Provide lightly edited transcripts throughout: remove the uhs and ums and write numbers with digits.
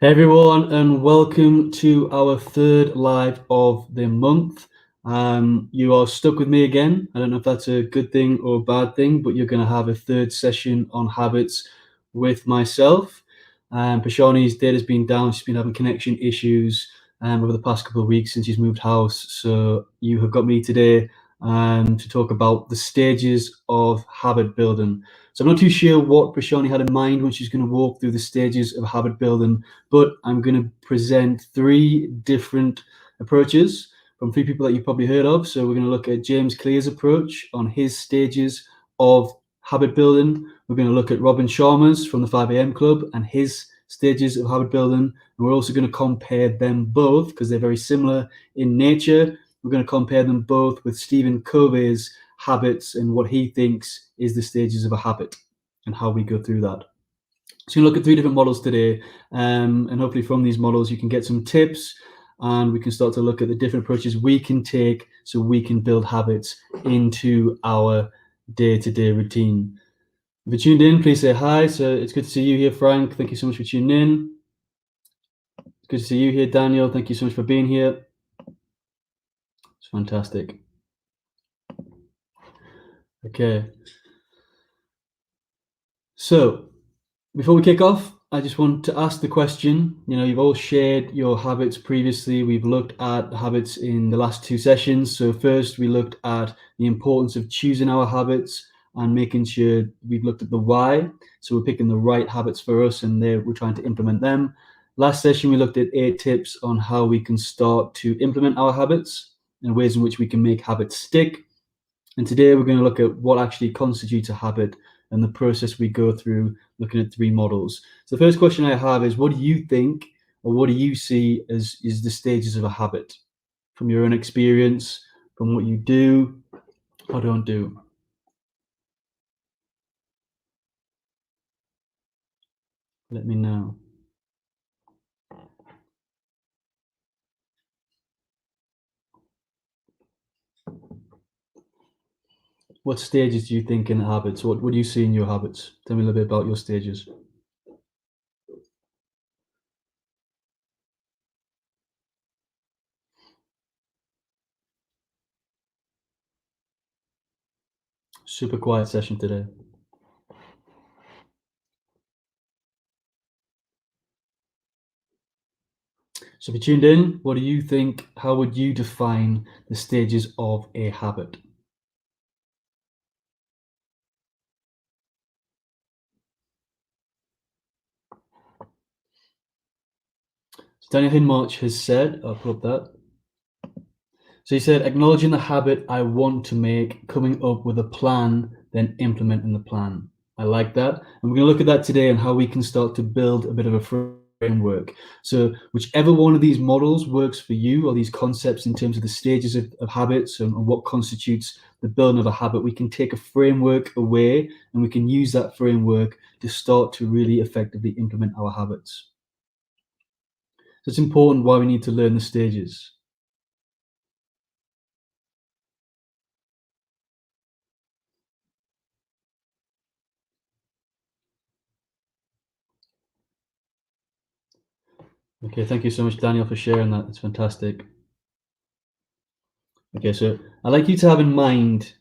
Hey everyone, and welcome to our third live of the month. You are stuck with me again. I don't know if that's a good thing or a bad thing, but you're going to have a third session on habits with myself. Pashani's data's been down. She's been having connection issues over the past couple of weeks since she's moved house. So you have got me today to talk about the stages of habit building. So I'm not too sure what Prashani had in mind when she's going to walk through the stages of habit building, but I'm going to present three different approaches from three people that you've probably heard of. So we're going to look at James Clear's approach on his stages of habit building. We're going to look at Robin Sharma's from the 5am Club and his stages of habit building. And we're also going to compare them both because they're very similar in nature. We're going to compare them both with Stephen Covey's habits and what he thinks is the stages of a habit and how we go through that. So you look at three different models today, and hopefully from these models you can get some tips and we can start to look at the different approaches we can take so we can build habits into our day-to-day routine. If you're tuned in, please say hi. So it's good to see you here, Frank. Thank you so much for tuning in. It's good to see you here, Daniel. Thank you so much for being here. It's fantastic. Okay. So before we kick off, I just want to ask the question, you've all shared your habits previously. We've looked at habits in the last two sessions. So first we looked at the importance of choosing our habits and making sure we've looked at the why. So we're picking the right habits for us and we're trying to implement them. Last session, we looked at 8 tips on how we can start to implement our habits and ways in which we can make habits stick. And today we're going to look at what actually constitutes a habit and the process we go through looking at 3 models. So the first question I have is, what do you think or what do you see as is the stages of a habit from your own experience, from what you do or don't do? Let me know. What stages do you think in habits? What do you see in your habits? Tell me a little bit about your stages. Super quiet session today. So if you tuned in, what do you think? How would you define the stages of a habit? So Daniel Hinmarch has said, I'll pull up that. So he said, acknowledging the habit I want to make, coming up with a plan, then implementing the plan. I like that. And we're going to look at that today and how we can start to build a bit of a framework. So whichever one of these models works for you, or these concepts in terms of the stages of habits and what constitutes the building of a habit, we can take a framework away and we can use that framework to start to really effectively implement our habits. So it's important why we need to learn the stages. Okay, thank you so much, Daniel, for sharing that. It's fantastic. Okay, so I'd like you to have in mind,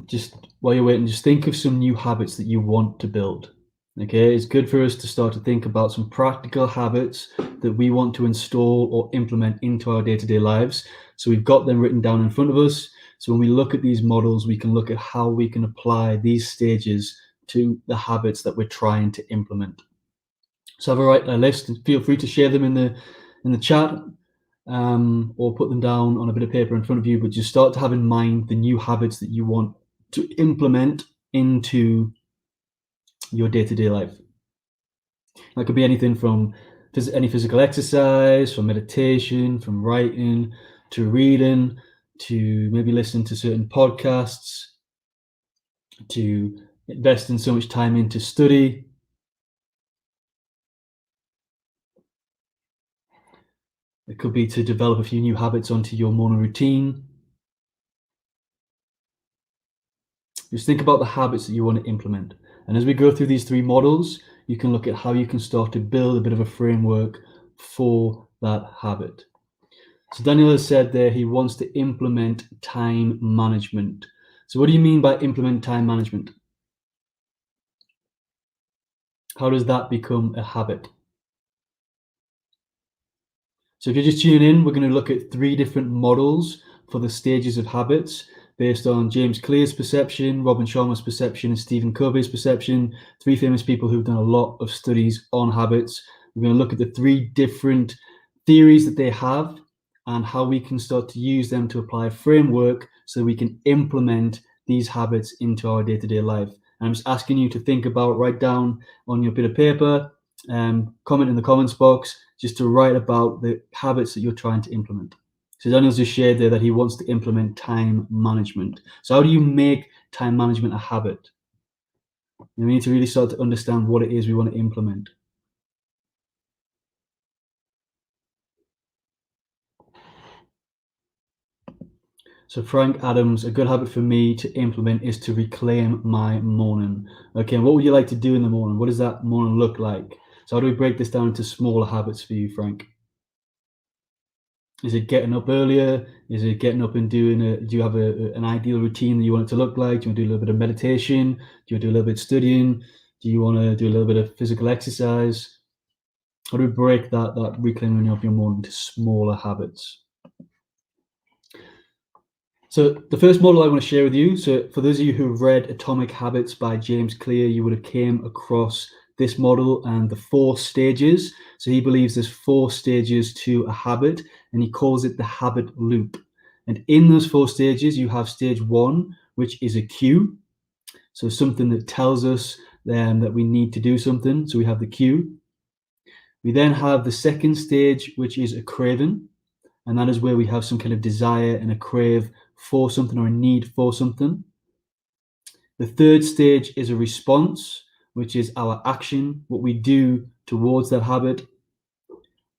just while you're waiting, just think of some new habits that you want to build. Okay, it's good for us to start to think about some practical habits that we want to install or implement into our day-to-day lives. So we've got them written down in front of us. So when we look at these models, we can look at how we can apply these stages to the habits that we're trying to implement. So have a list and feel free to share them in the chat or put them down on a bit of paper in front of you, but just start to have in mind the new habits that you want to implement into your day-to-day life. That could be anything from any physical exercise, from meditation, from writing, to reading, to maybe listening to certain podcasts, to investing so much time into study. It could be to develop a few new habits onto your morning routine. Just think about the habits that you want to implement. And as we go through these 3 models, you can look at how you can start to build a bit of a framework for that habit. So Daniel has said there he wants to implement time management. So what do you mean by implement time management? How does that become a habit? So if you're just tuning in, we're going to look at 3 different models for the stages of habits based on James Clear's perception, Robin Sharma's perception, and Stephen Covey's perception, 3 famous people who've done a lot of studies on habits. We're going to look at the 3 different theories that they have and how we can start to use them to apply a framework so we can implement these habits into our day-to-day life. And I'm just asking you to think about, write down on your bit of paper, comment in the comments box, just to write about the habits that you're trying to implement. So Daniel's just shared there that he wants to implement time management. So how do you make time management a habit? We need to really start to understand what it is we want to implement. So Frank Adams, a good habit for me to implement is to reclaim my morning. Okay, and what would you like to do in the morning? What does that morning look like? So how do we break this down into smaller habits for you, Frank? Is it getting up earlier? Is it getting up and doing do you have an ideal routine that you want it to look like? Do you want to do a little bit of meditation? Do you want to do a little bit of studying? Do you want to do a little bit of physical exercise? How do we break that reclaiming of your morning into smaller habits? So the first model I want to share with you, so for those of you who've read Atomic Habits by James Clear, you would have came across this model and the 4 stages. So he believes there's 4 stages to a habit, and he calls it the habit loop. And in those 4 stages, you have stage 1, which is a cue. So something that tells us that we need to do something. So we have the cue. We then have the second stage, which is a craving. And that is where we have some kind of desire and a crave for something or a need for something. The third stage is a response, which is our action, what we do towards that habit.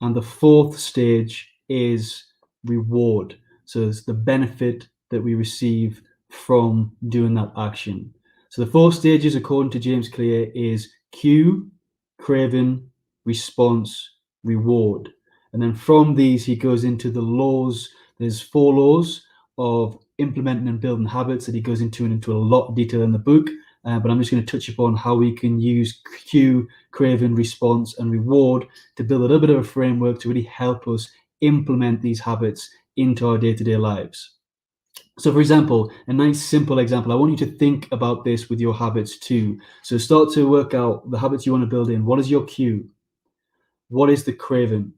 And the fourth stage is reward. So it's the benefit that we receive from doing that action. So the 4 stages, according to James Clear, is cue, craving, response, reward. And then from these, he goes into the laws. There's 4 laws of implementing and building habits that he goes into a lot of detail in the book. But I'm just going to touch upon how we can use cue, craving, response, and reward to build a little bit of a framework to really help us implement these habits into our day-to-day lives. So for example, a nice simple example, I want you to think about this with your habits too. So start to work out the habits you want to build in. What is your cue? What is the craving?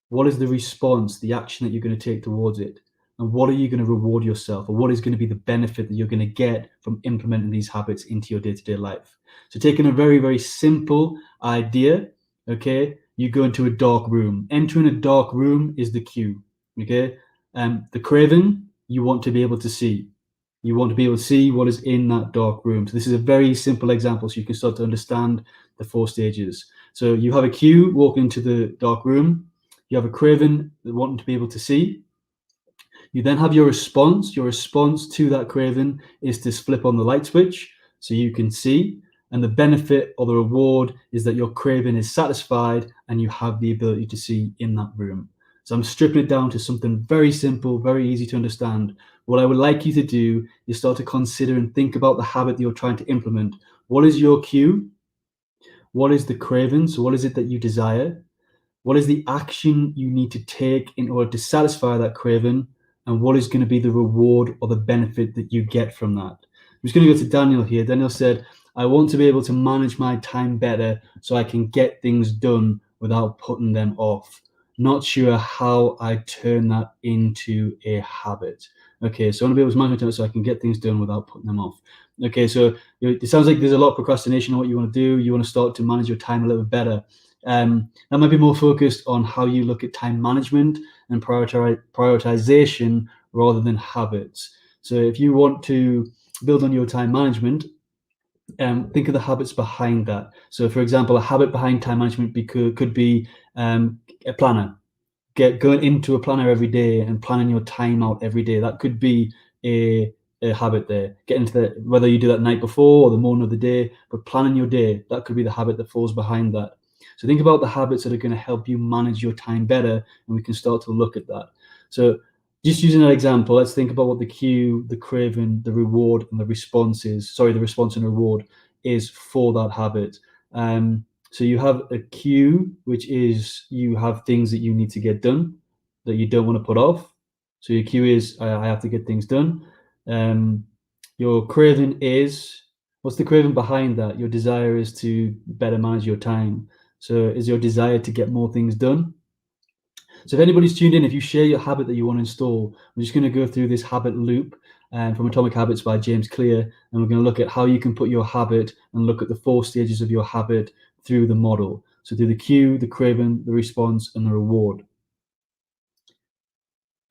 What is the response, the action that you're going to take towards it? And what are you going to reward yourself, or what is going to be the benefit that you're going to get from implementing these habits into your day-to-day life? So taking a very, very simple idea, okay, you go into a dark room. Entering a dark room is the cue, okay? The craving, you want to be able to see. You want to be able to see what is in that dark room. So this is a very simple example so you can start to understand the 4 stages. So you have a cue, walk into the dark room. You have a craving, wanting to be able to see. You then have your response. Your response to that craving is to flip on the light switch so you can see. And the benefit or the reward is that your craving is satisfied and you have the ability to see in that room. So I'm stripping it down to something very simple, very easy to understand. What I would like you to do is start to consider and think about the habit that you're trying to implement. What is your cue? What is the craving? So what is it that you desire? What is the action you need to take in order to satisfy that craving? And what is going to be the reward or the benefit that you get from that? I'm just going to go to Daniel here. Daniel said, I want to be able to manage my time better so I can get things done without putting them off. Not sure how I turn that into a habit. Okay, so I want to be able to manage my time so I can get things done without putting them off. Okay, so it sounds like there's a lot of procrastination on what you want to do. You want to start to manage your time a little bit better. That might be more focused on how you look at time management and prioritization rather than habits. So if you want to build on your time management, think of the habits behind that. So for example, a habit behind time management could be a planner. Going into a planner every day and planning your time out every day. That could be a habit there. Get into whether you do that the night before or the morning of the day, but planning your day, that could be the habit that falls behind that. So think about the habits that are going to help you manage your time better, and we can start to look at that. So just using that example, let's think about what the cue, the craving, the reward, and the response is. Sorry, the response and reward is for that habit. So you have a cue, which is you have things that you need to get done that you don't want to put off. So your cue is I have to get things done. Your craving is, what's the craving behind that? Your desire is to better manage your time. So is your desire to get more things done? So if anybody's tuned in, if you share your habit that you want to install, we're just going to go through this habit loop from Atomic Habits by James Clear, and we're going to look at how you can put your habit and look at the 4 stages of your habit through the model. So through the cue, the craving, the response, and the reward.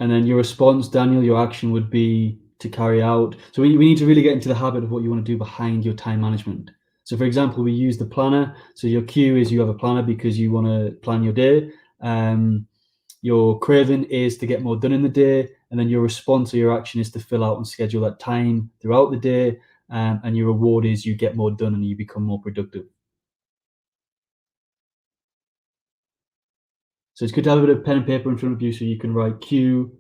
And then your response, Daniel, your action would be to carry out. So we need to really get into the habit of what you want to do behind your time management. So for example, we use the planner. So your cue is you have a planner because you want to plan your day. Your craving is to get more done in the day, and then your response or your action is to fill out and schedule that time throughout the day, and your reward is you get more done and you become more productive. So it's good to have a bit of pen and paper in front of you so you can write cue,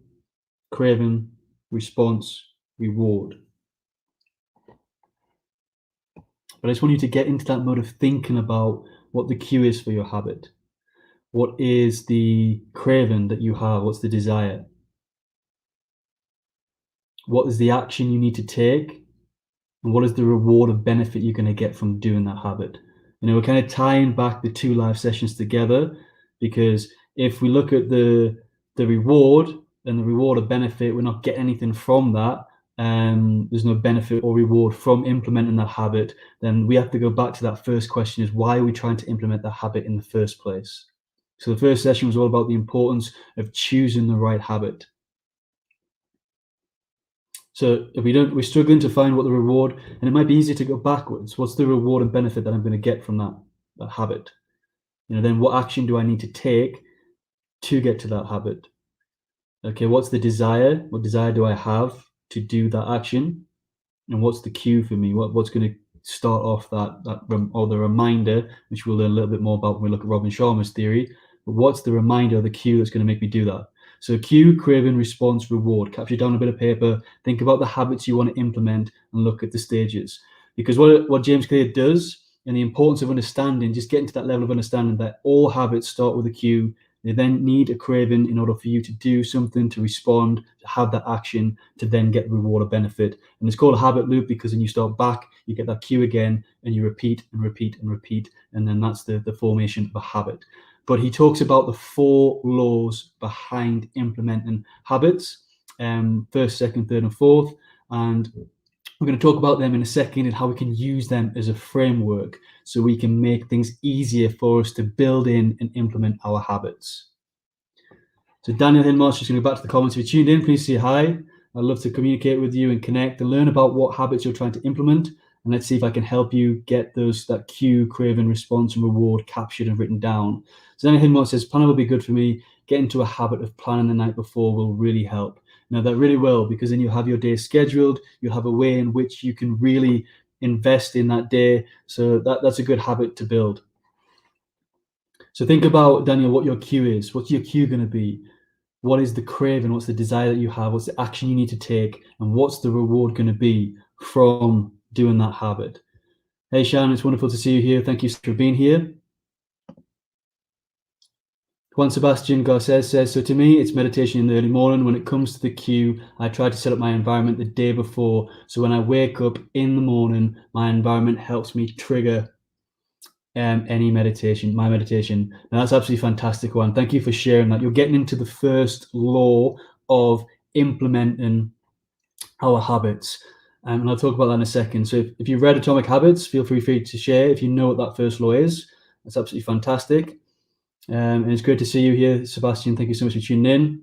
craving, response, reward. But I just want you to get into that mode of thinking about what the cue is for your habit. What is the craving that you have? What's the desire? What is the action you need to take? And what is the reward or benefit you're going to get from doing that habit? We're kind of tying back the 2 live sessions together, because if we look at the reward and the reward or benefit, we're not getting anything from that. There's no benefit or reward from implementing that habit. Then we have to go back to that first question: is why are we trying to implement that habit in the first place? So the first session was all about the importance of choosing the right habit. So if we're struggling to find what the reward, and it might be easy to go backwards. What's the reward and benefit that I'm going to get from that habit? Then what action do I need to take to get to that habit? Okay, what's the desire? What desire do I have to do that action? And what's the cue for me? What's going to start off or the reminder, which we'll learn a little bit more about when we look at Robin Sharma's theory. But what's the reminder or the cue that's going to make me do that? So cue, craving, response, reward. Capture down a bit of paper. Think about the habits you want to implement and look at the stages. Because what James Clear does, and the importance of understanding, just getting to that level of understanding that all habits start with a cue. They then need a craving in order for you to do something, to respond, to have that action, to then get the reward or benefit. And it's called a habit loop because when you start back, you get that cue again, and you repeat and repeat and repeat, and then that's the formation of a habit. But he talks about the 4 laws behind implementing habits, first, second, third, and fourth. And we're going to talk about them in a second and how we can use them as a framework so we can make things easier for us to build in and implement our habits. So Daniel Hinmarsh is going to go back to the comments. If you tuned in, please say hi. I'd love to communicate with you and connect and learn about what habits you're trying to implement. And let's see if I can help you get that cue, craving, response, and reward captured and written down. So Daniel Hinmarsh says, planning will be good for me. Get into a habit of planning the night before will really help. Now that really will, because then you have your day scheduled. You have a way in which you can really invest in that day. So that's a good habit to build. So think about, Daniel, what your cue is. What's your cue going to be? What is the craving? What's the desire that you have? What's the action you need to take? And what's the reward going to be from doing that habit? Hey, Shannon, it's wonderful to see you here. Thank you for being here. Juan Sebastian Garces says, so to me, it's meditation in the early morning. When it comes to the cue, I try to set up my environment the day before. So when I wake up in the morning, my environment helps me trigger my meditation. Now that's absolutely fantastic, Juan. Thank you for sharing that. You're getting into the first law of implementing our habits. And I'll talk about that in a second. So if you've read Atomic Habits, feel free to share if you know what that first law is. That's absolutely fantastic. And it's great to see you here, Sebastian. Thank you so much for tuning in.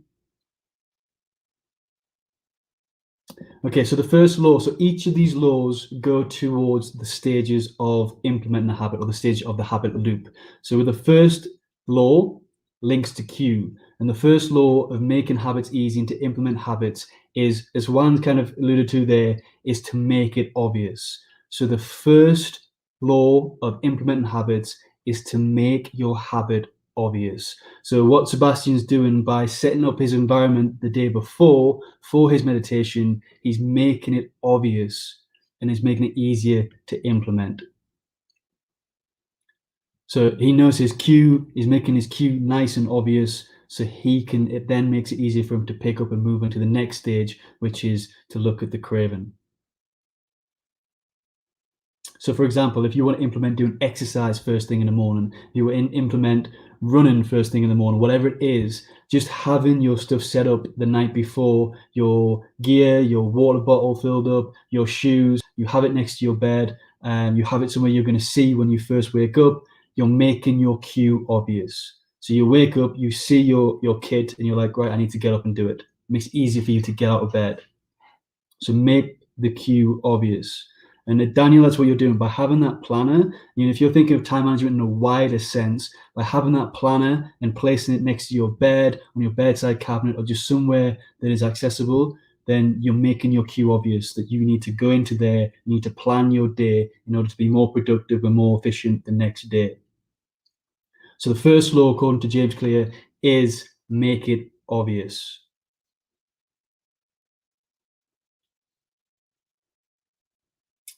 Okay, so the first law, so each of these laws go towards the stages of implementing a habit, or the stage of the habit loop. So with the first law links to cue, and the first law of making habits easy and to implement habits is, as Juan kind of alluded to there, is to make it obvious. So the first law of implementing habits is to make your habit obvious. So what Sebastian's doing by setting up his environment the day before for his meditation, he's making it obvious and he's making it easier to implement. So he knows his cue, he's making his cue nice and obvious, so it then makes it easier for him to pick up and move on to the next stage, which is to look at the craving. So for example, if you want to implement doing exercise first thing in the morning, if you want to implement running first thing in the morning, whatever it is, just having your stuff set up the night before, your gear, your water bottle filled up, your shoes, you have it next to your bed, and you have it somewhere you're going to see when you first wake up, you're making your cue obvious. So you wake up, you see your kit, and you're like, right, I need to get up and do it. It makes it easy for you to get out of bed. So make the cue obvious. And Daniel, that's what you're doing by having that planner. If you're thinking of time management in a wider sense, by having that planner and placing it next to your bed, on your bedside cabinet, or just somewhere that is accessible, then you're making your cue obvious that you need to go into there, you need to plan your day in order to be more productive and more efficient the next day. So the first law, according to James Clear, is make it obvious.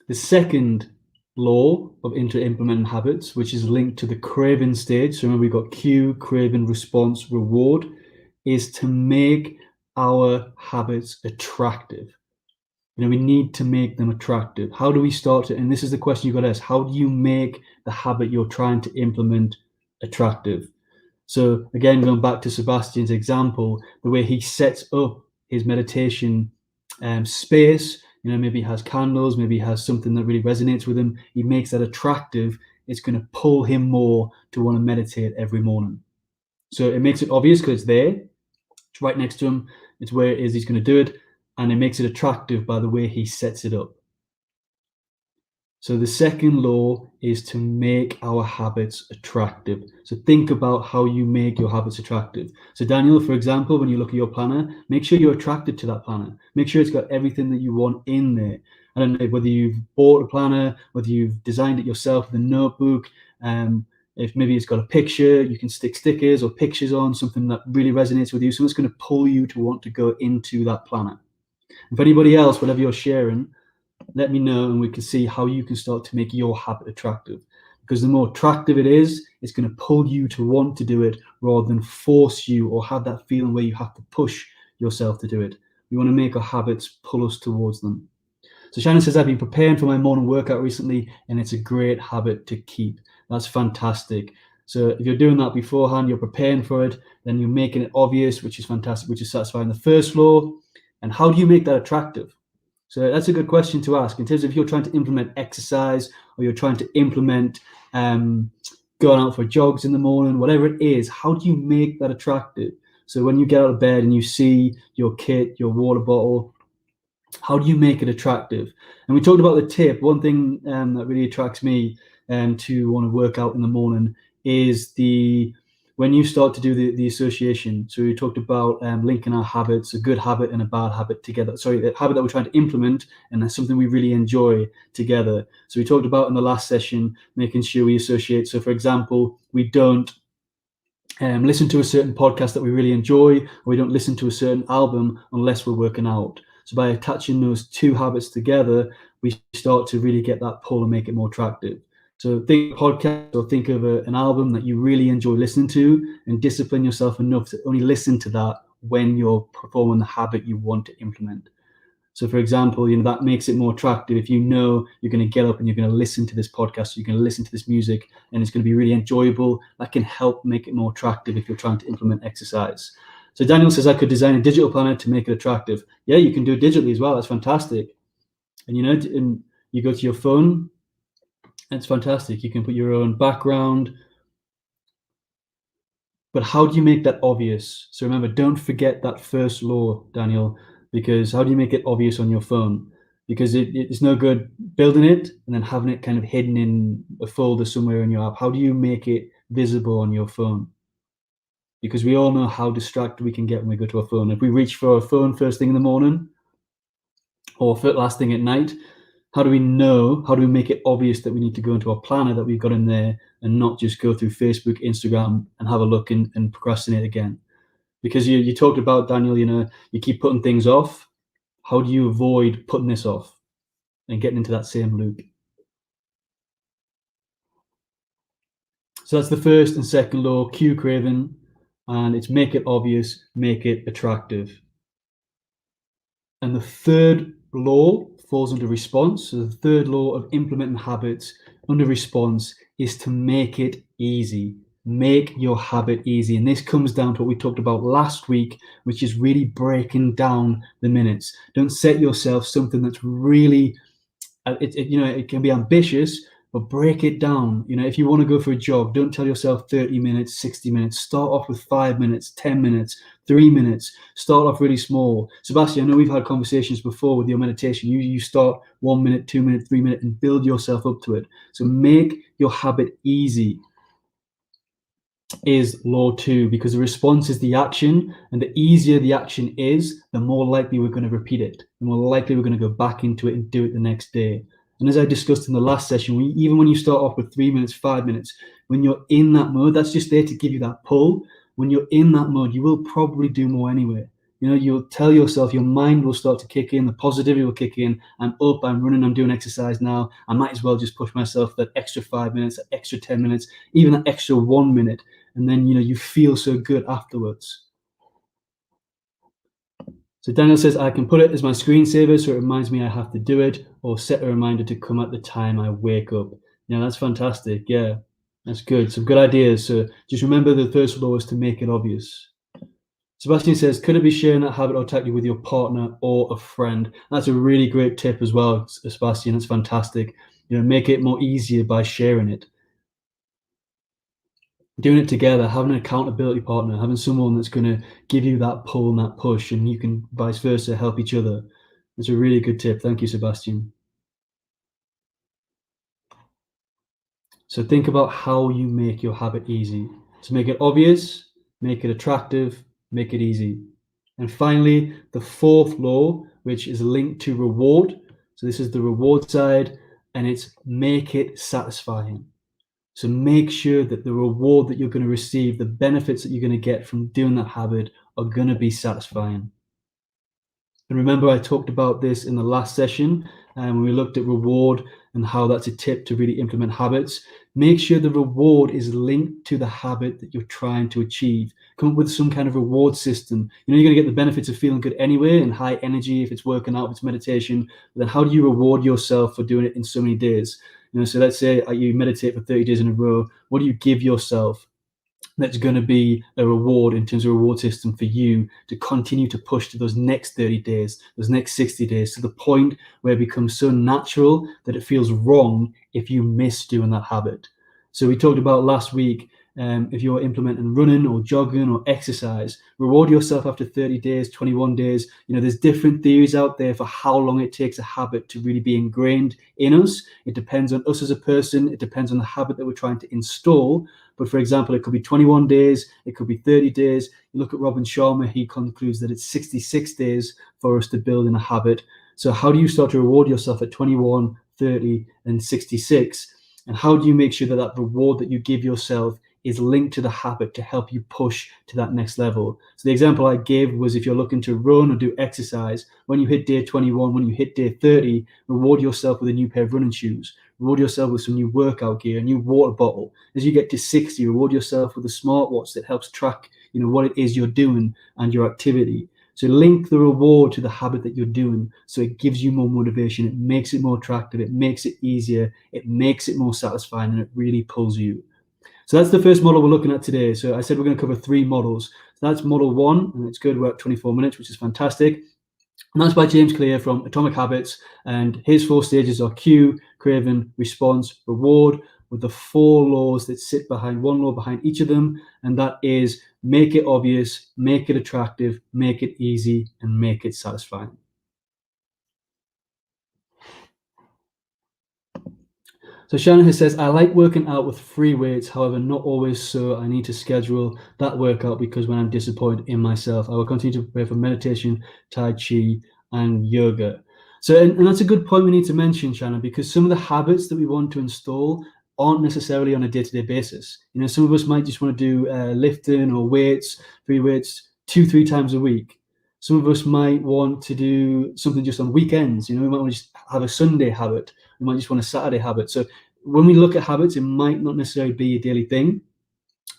The second law of implementing habits, which is linked to the craving stage, so remember we've got cue, craving, response, reward, is to make our habits attractive. We need to make them attractive. How do we start it? And this is the question you've got to ask. How do you make the habit you're trying to implement attractive? So again, going back to Sebastian's example, the way he sets up his meditation space, maybe he has candles, maybe he has something that really resonates with him. He makes that attractive. It's going to pull him more to want to meditate every morning. So it makes it obvious because it's there. It's right next to him. It's where it is he's going to do it. And it makes it attractive by the way he sets it up. So the second law is to make our habits attractive. So think about how you make your habits attractive. So Daniel, for example, when you look at your planner, make sure you're attracted to that planner. Make sure it's got everything that you want in there. I don't know whether you've bought a planner, whether you've designed it yourself with a notebook. If maybe it's got a picture, you can stick stickers or pictures on, something that really resonates with you. Something's going to pull you to want to go into that planner. If anybody else, whatever you're sharing, let me know and we can see how you can start to make your habit attractive. Because the more attractive it is, it's going to pull you to want to do it rather than force you or have that feeling where you have to push yourself to do it. We want to make our habits pull us towards them. So Shannon says, I've been preparing for my morning workout recently and it's a great habit to keep. That's fantastic. So if you're doing that beforehand, you're preparing for it, then you're making it obvious, which is fantastic, which is satisfying the first law. And how do you make that attractive? So that's a good question to ask in terms of if you're trying to implement exercise or you're trying to implement going out for jogs in the morning, whatever it is, how do you make that attractive? So when you get out of bed and you see your kit, your water bottle, how do you make it attractive? And we talked about the tip. One thing that really attracts me to want to work out in the morning is when you start to do the association. So we talked about linking our habits, a good habit and a bad habit together. Sorry, a habit that we're trying to implement and that's something we really enjoy together. So we talked about in the last session, making sure we associate. So for example, we don't listen to a certain podcast that we really enjoy, or we don't listen to a certain album unless we're working out. So by attaching those two habits together, we start to really get that pull and make it more attractive. So think of a podcast or think of an album that you really enjoy listening to and discipline yourself enough to only listen to that when you're performing the habit you want to implement. So for example, that makes it more attractive if you know you're going to get up and you're going to listen to this podcast, you're going to listen to this music and it's going to be really enjoyable. That can help make it more attractive if you're trying to implement exercise. So Daniel says I could design a digital planner to make it attractive. Yeah, you can do it digitally as well. That's fantastic. And and you go to your phone, it's fantastic. You can put your own background. But how do you make that obvious? So remember, don't forget that first law, Daniel, because how do you make it obvious on your phone? Because it's no good building it and then having it kind of hidden in a folder somewhere in your app. How do you make it visible on your phone? Because we all know how distracted we can get when we go to our phone. If we reach for our phone first thing in the morning or last thing at night, How do we know? How do we make it obvious that we need to go into our planner that we've got in there and not just go through Facebook, Instagram, and have a look and procrastinate again? Because you talked about, Daniel, you keep putting things off. How do you avoid putting this off and getting into that same loop? So that's the first and second law, cue craving, and it's make it obvious, make it attractive. And the third law falls under response. So the third law of implementing habits under response is to make it easy. Make your habit easy. And this comes down to what we talked about last week, which is really breaking down the minutes. Don't set yourself something that's really it can be ambitious, but break it down. If you want to go for a jog, don't tell yourself 30 minutes, 60 minutes. Start off with 5 minutes, 10 minutes, 3 minutes. Start off really small. Sebastian, I know we've had conversations before with your meditation. You start 1 minute, 2 minutes, 3 minutes, and build yourself up to it. So make your habit easy is law 2, because the response is the action, and the easier the action is, the more likely we're going to repeat it, the more likely we're going to go back into it and do it the next day. And as I discussed in the last session, even when you start off with 3 minutes, 5 minutes, when you're in that mode, that's just there to give you that pull. When you're in that mode, you will probably do more anyway. You'll tell yourself, your mind will start to kick in, the positivity will kick in. I'm up, I'm running, I'm doing exercise now. I might as well just push myself that extra 5 minutes, that extra 10 minutes, even that extra 1 minute. And then, you feel so good afterwards. So Daniel says, I can put it as my screensaver so it reminds me I have to do it, or set a reminder to come at the time I wake up. That's fantastic. Yeah, that's good. Some good ideas. So just remember the first law is to make it obvious. Sebastian says, could it be sharing that habit or tactic with your partner or a friend? That's a really great tip as well, Sebastian. That's fantastic. Make it more easier by sharing it. Doing it together, having an accountability partner, having someone that's going to give you that pull and that push, and you can vice versa help each other. It's a really good tip. Thank you, Sebastian. So think about how you make your habit easy. To make it obvious, make it attractive, make it easy. And finally, the fourth law, which is linked to reward. So this is the reward side, and it's make it satisfying. So make sure that the reward that you're going to receive, the benefits that you're going to get from doing that habit are going to be satisfying. And remember, I talked about this in the last session when we looked at reward and how that's a tip to really implement habits. Make sure the reward is linked to the habit that you're trying to achieve. Come up with some kind of reward system. You're going to get the benefits of feeling good anyway and high energy if it's working out, if it's meditation. But then how do you reward yourself for doing it in so many days? So let's say you meditate for 30 days in a row. What do you give yourself that's going to be a reward in terms of a reward system for you to continue to push to those next 30 days, those next 60 days, to the point where it becomes so natural that it feels wrong if you miss doing that habit? So we talked about last week, if you're implementing running or jogging or exercise, reward yourself after 30 days, 21 days. There's different theories out there for how long it takes a habit to really be ingrained in us. It depends on us as a person. It depends on the habit that we're trying to install. But for example, it could be 21 days, it could be 30 days. You look at Robin Sharma, he concludes that it's 66 days for us to build in a habit. So how do you start to reward yourself at 21, 30, and 66? And how do you make sure that that reward that you give yourself is linked to the habit to help you push to that next level? So the example I gave was, if you're looking to run or do exercise, when you hit day 21, when you hit day 30, reward yourself with a new pair of running shoes. Reward yourself with some new workout gear, a new water bottle. As you get to 60, reward yourself with a smartwatch that helps track, what it is you're doing and your activity. So link the reward to the habit that you're doing, so it gives you more motivation, it makes it more attractive, it makes it easier, it makes it more satisfying, and it really pulls you. So that's the first model we're looking at today. So I said we're going to cover 3 models. So that's model 1, and it's good. We're at 24 minutes, which is fantastic. And that's by James Clear from Atomic Habits. And his 4 stages are cue, craving, response, reward, with the 4 laws that sit behind, 1 law behind each of them. And that is make it obvious, make it attractive, make it easy, and make it satisfying. So Shannon says, I like working out with free weights, however, not always so. I need to schedule that workout because when I'm disappointed in myself, I will continue to prepare for meditation, Tai Chi, and yoga. So, and that's a good point we need to mention, Shannon, because some of the habits that we want to install aren't necessarily on a day-to-day basis. Some of us might just want to do lifting or weights, free weights, 2-3 times a week. Some of us might want to do something just on weekends. We might want to just have a Sunday habit. We might just want a Saturday habit. So when we look at habits, it might not necessarily be a daily thing,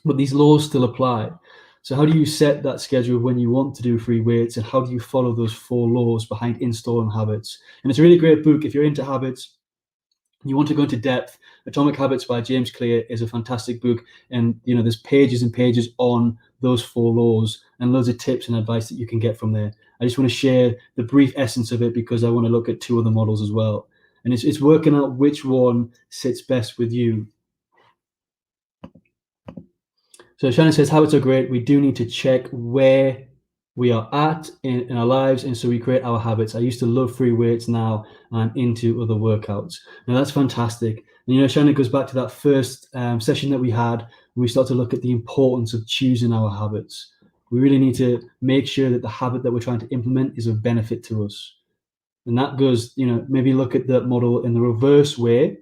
but these laws still apply. So how do you set that schedule when you want to do free weights, and how do you follow those 4 laws behind installing habits? And it's a really great book if you're into habits. You want to go into depth. Atomic Habits by James Clear is a fantastic book, and there's pages and pages on those 4 laws and loads of tips and advice that you can get from there. I just want to share the brief essence of it because I want to look at 2 other models as well, and it's working out which one sits best with you. So Shannon says, habits are great. We do need to check where we are at in our lives, and so we create our habits. I used to love free weights. Now I'm into other workouts. Now that's fantastic. And Shannon goes back to that first session that we had. We start to look at the importance of choosing our habits. We really need to make sure that the habit that we're trying to implement is of benefit to us. And that goes, maybe look at that model in the reverse way,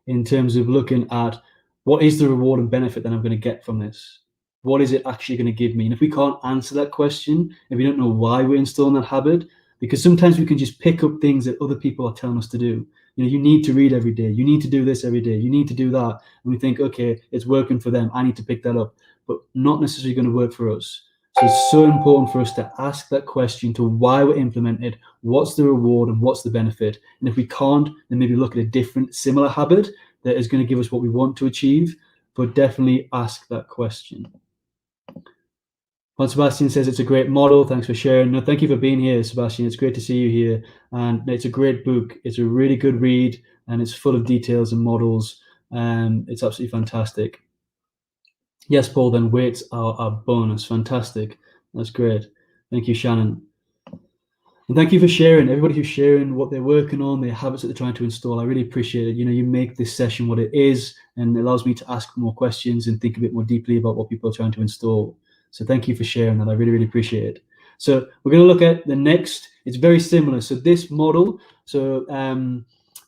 in terms of looking at what is the reward and benefit that I'm going to get from this? What is it actually going to give me? And if we can't answer that question, if we don't know why we're installing that habit, because sometimes we can just pick up things that other people are telling us to do. You need to read every day. You need to do this every day. You need to do that. And we think, okay, it's working for them. I need to pick that up, but not necessarily going to work for us. So it's so important for us to ask that question to why we're implemented, what's the reward and what's the benefit. And if we can't, then maybe look at a different similar habit that is going to give us what we want to achieve, but definitely ask that question. Juan Sebastian says it's a great model. Thanks for sharing. No, thank you for being here, Sebastian. It's great to see you here. And it's a great book. It's a really good read, and it's full of details and models. It's absolutely fantastic. Yes, Paul, then weights are a bonus. Fantastic. That's great. Thank you, Shannon. And thank you for sharing, everybody who's sharing what they're working on, their habits that they're trying to install. I really appreciate it. You make this session what it is, and it allows me to ask more questions and think a bit more deeply about what people are trying to install. So thank you for sharing that. I really, really appreciate it. So we're going to look at the next. It's very similar. So this model,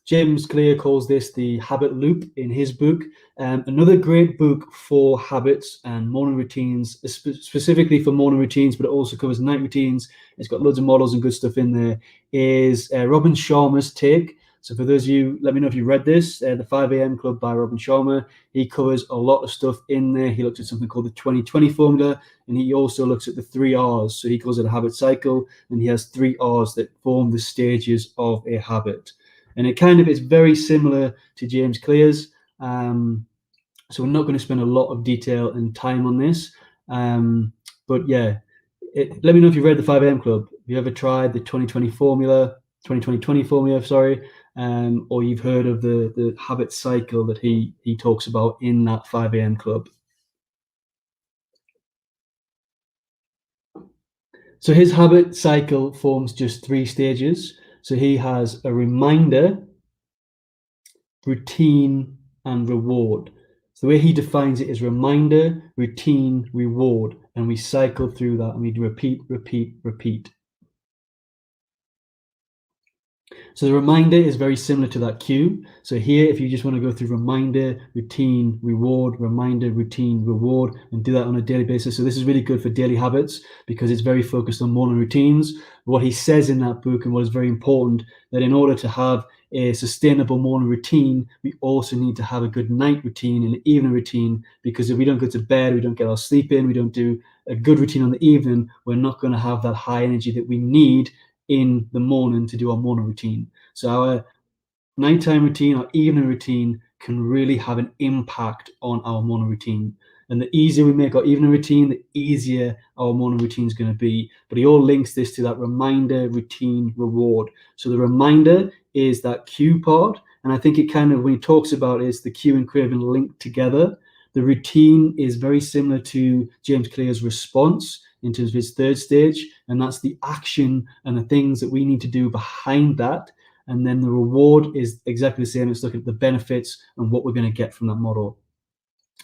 James Clear calls this the habit loop in his book. Another great book for habits and morning routines, specifically for morning routines, but it also covers night routines. It's got loads of models and good stuff in there, is Robin Sharma's take. So for those of you, let me know if you read this, the 5 a.m. Club by Robin Sharma. He covers a lot of stuff in there. He looks at something called the 20-20 formula, and he also looks at the 3 R's. So he calls it a habit cycle, and he has 3 R's that form the stages of a habit. And it kind of is very similar to James Clear's. So we're not going to spend a lot of detail and time on this. But yeah, let me know if you've read the 5 a.m. Club. Have you ever tried the 20-20 formula, or you've heard of the habit cycle that he talks about in that 5 a.m. Club? So his habit cycle forms just 3 stages. So he has a reminder, routine, and reward. So the way he defines it is reminder, routine, reward, and we cycle through that, and we repeat, repeat, repeat. So the reminder is very similar to that cue. So here, if you just want to go through reminder, routine, reward, reminder, routine, reward, and do that on a daily basis. So this is really good for daily habits because it's very focused on morning routines. What he says in that book, and what is very important, that in order to have a sustainable morning routine, we also need to have a good night routine and evening routine, because if we don't go to bed, we don't get our sleep in, we don't do a good routine on the evening, we're not going to have that high energy that we need in the morning to do our morning routine. So our nighttime routine, our evening routine can really have an impact on our morning routine. And the easier we make our evening routine, the easier our morning routine is going to be. But he all links this to that reminder, routine, reward. So the reminder is that cue part. And I think it kind of, when he talks about it, is the cue and craving linked together. The routine is very similar to James Clear's response in terms of his 3rd stage. And that's the action and the things that we need to do behind that. And then the reward is exactly the same. It's looking at the benefits and what we're going to get from that model.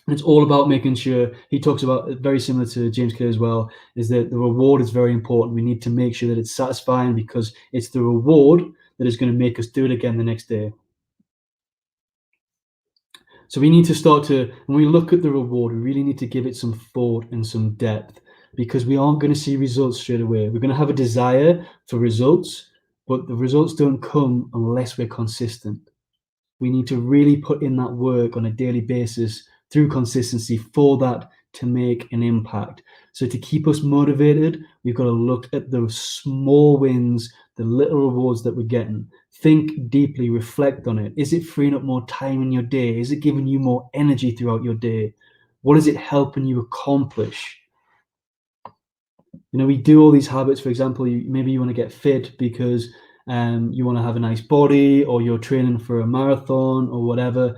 And it's all about making sure, he talks about, very similar to James Clear as well, is that the reward is very important. We need to make sure that it's satisfying, because it's the reward that is going to make us do it again the next day. So we need to start to, when we look at the reward, we really need to give it some thought and some depth, because we aren't going to see results straight away. We're going to have a desire for results, but the results don't come unless we're consistent. We need to really put in that work on a daily basis through consistency for that to make an impact. So to keep us motivated, we've got to look at those small wins, the little rewards that we're getting. Think deeply, reflect on it. Is it freeing up more time in your day? Is it giving you more energy throughout your day? What is it helping you accomplish? We do all these habits. For example, maybe you want to get fit because you want to have a nice body, or you're training for a marathon or whatever.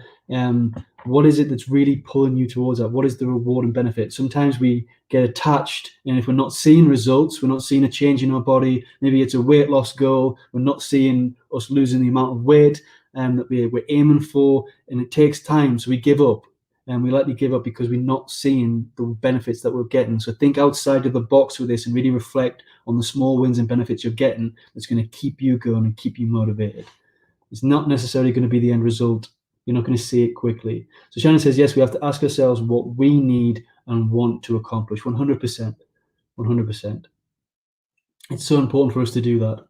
What is it that's really pulling you towards that? What is the reward and benefit? Sometimes we get attached, and if we're not seeing results, we're not seeing a change in our body. Maybe it's a weight loss goal. We're not seeing us losing the amount of weight that we're aiming for, and it takes time, so we give up. And we likely give up because we're not seeing the benefits that we're getting. So think outside of the box with this and really reflect on the small wins and benefits you're getting. That's going to keep you going and keep you motivated. It's not necessarily going to be the end result. You're not going to see it quickly. So Shannon says, yes, we have to ask ourselves what we need and want to accomplish. 100%. 100%. It's so important for us to do that.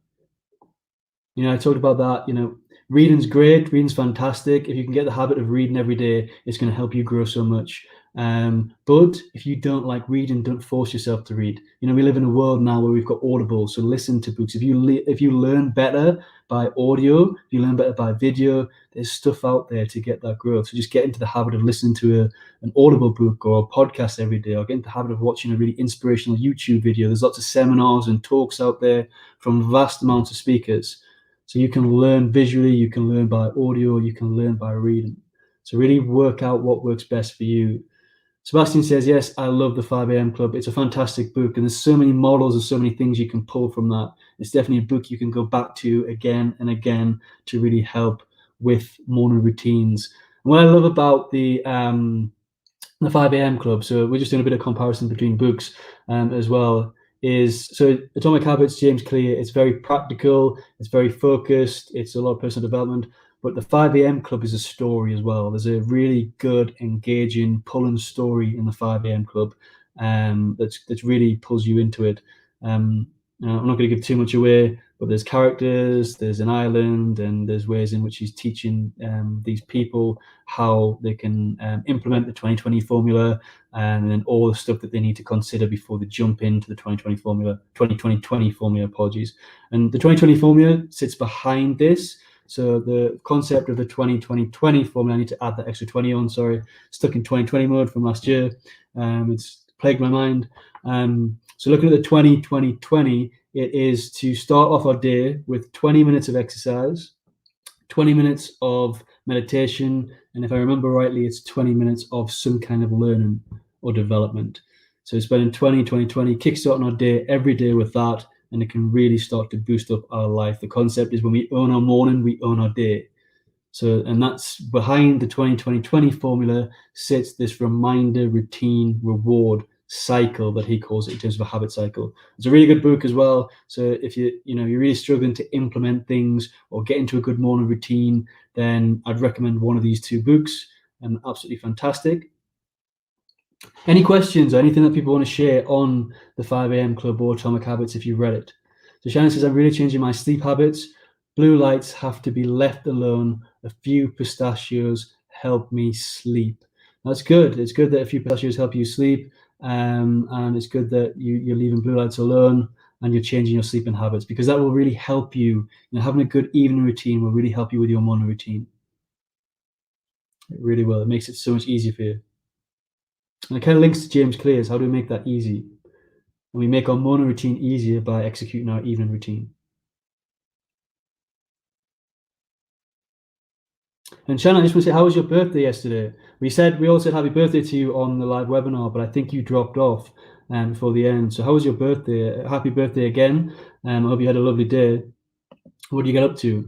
I talked about that. Reading's great. Reading's fantastic. If you can get the habit of reading every day, it's going to help you grow so much. But if you don't like reading, don't force yourself to read. We live in a world now where we've got Audible, so listen to books. If you learn better by audio, if you learn better by video, there's stuff out there to get that growth. So just get into the habit of listening to an Audible book or a podcast every day, or get into the habit of watching a really inspirational YouTube video. There's lots of seminars and talks out there from vast amounts of speakers. So you can learn visually, you can learn by audio, you can learn by reading. So really work out what works best for you. Sebastian says, yes, I love the 5 a.m. Club. It's a fantastic book, and there's so many models and so many things you can pull from that. It's definitely a book you can go back to again and again to really help with morning routines. And what I love about the 5 a.m. Club, so we're just doing a bit of comparison between books as well, so Atomic Habits, James Clear, it's very practical, it's very focused, it's a lot of personal development, but the 5 a.m. Club is a story as well. There's a really good, engaging, pulling story in the 5 a.m. Club that really pulls you into it. I'm not going to give too much away, but there's characters, there's an island, and there's ways in which he's teaching these people how they can implement the 2020 formula, and then all the stuff that they need to consider before they jump into the 2020 formula, apologies. And the 2020 formula sits behind this. So the concept of the 2020 formula, I need to add that extra 20 on, sorry, stuck in 2020 mode from last year. It's plagued my mind. So looking at the 2020, it is to start off our day with 20 minutes of exercise, 20 minutes of meditation, and if I remember rightly, it's 20 minutes of some kind of learning or development. So spending 20, kickstarting our day every day with that, and it can really start to boost up our life. The concept is when we own our morning, we own our day. So, and that's behind the 2020 formula sits this reminder, routine, reward cycle that he calls it in terms of a habit cycle. It's a really good book as well. So if you're really struggling to implement things or get into a good morning routine, then I'd recommend one of these two books, and absolutely fantastic. Any questions or anything that people want to share on the 5 a.m. Club or Atomic Habits if you've read it? So Shannon says, I'm really changing my sleep habits. Blue lights have to be left alone. A few pistachios help me sleep. That's good. It's good that a few pistachios help you sleep. And it's good that you're leaving blue lights alone and you're changing your sleeping habits, because that will really help you. Having a good evening routine will really help you with your morning routine. It really will. It makes it so much easier for you. And it kind of links to James Clear's, how do we make that easy? And we make our morning routine easier by executing our evening routine. And Shannon, I just want to say, how was your birthday yesterday? We all said happy birthday to you on the live webinar, but I think you dropped off before the end. So how was your birthday? Happy birthday again. I hope you had a lovely day. What do you get up to?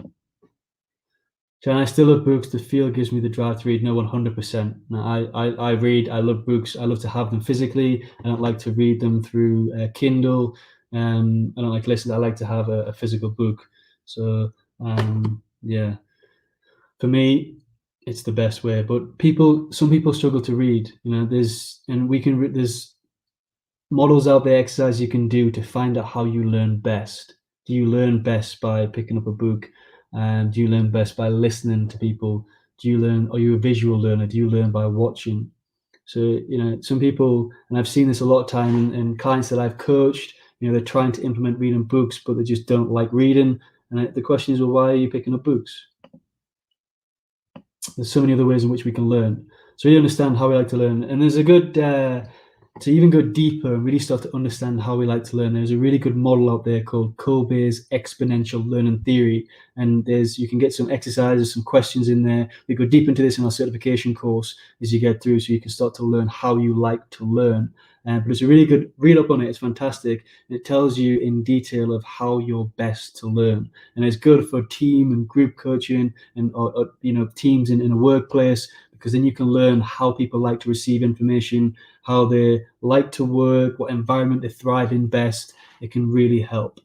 Shannon, I still love books. The feel gives me the drive to read. No, 100%. No, I read. I love books. I love to have them physically. I don't like to read them through Kindle. I don't like to listen. I like to have a physical book. So Yeah, for me, it's the best way. But some people struggle to read. There's models out there, exercise you can do to find out how you learn best. Do you learn best by picking up a book? Do you learn best by listening to people? Are you a visual learner? Do you learn by watching? So, some people, and I've seen this a lot of time in clients that I've coached, they're trying to implement reading books, but they just don't like reading. And the question is, well, why are you picking up books? There's so many other ways in which we can learn. So you understand how we like to learn. And there's a good, to even go deeper and really start to understand how we like to learn, there's a really good model out there called Kolbe's exponential learning theory. And you can get some exercises, some questions in there. We go deep into this in our certification course as you get through, so you can start to learn how you like to learn. But it's a really good read up on it. It's fantastic. It tells you in detail of how you're best to learn. And it's good for team and group coaching and teams in a workplace, because then you can learn how people like to receive information, how they like to work, what environment they thrive in best. It can really help.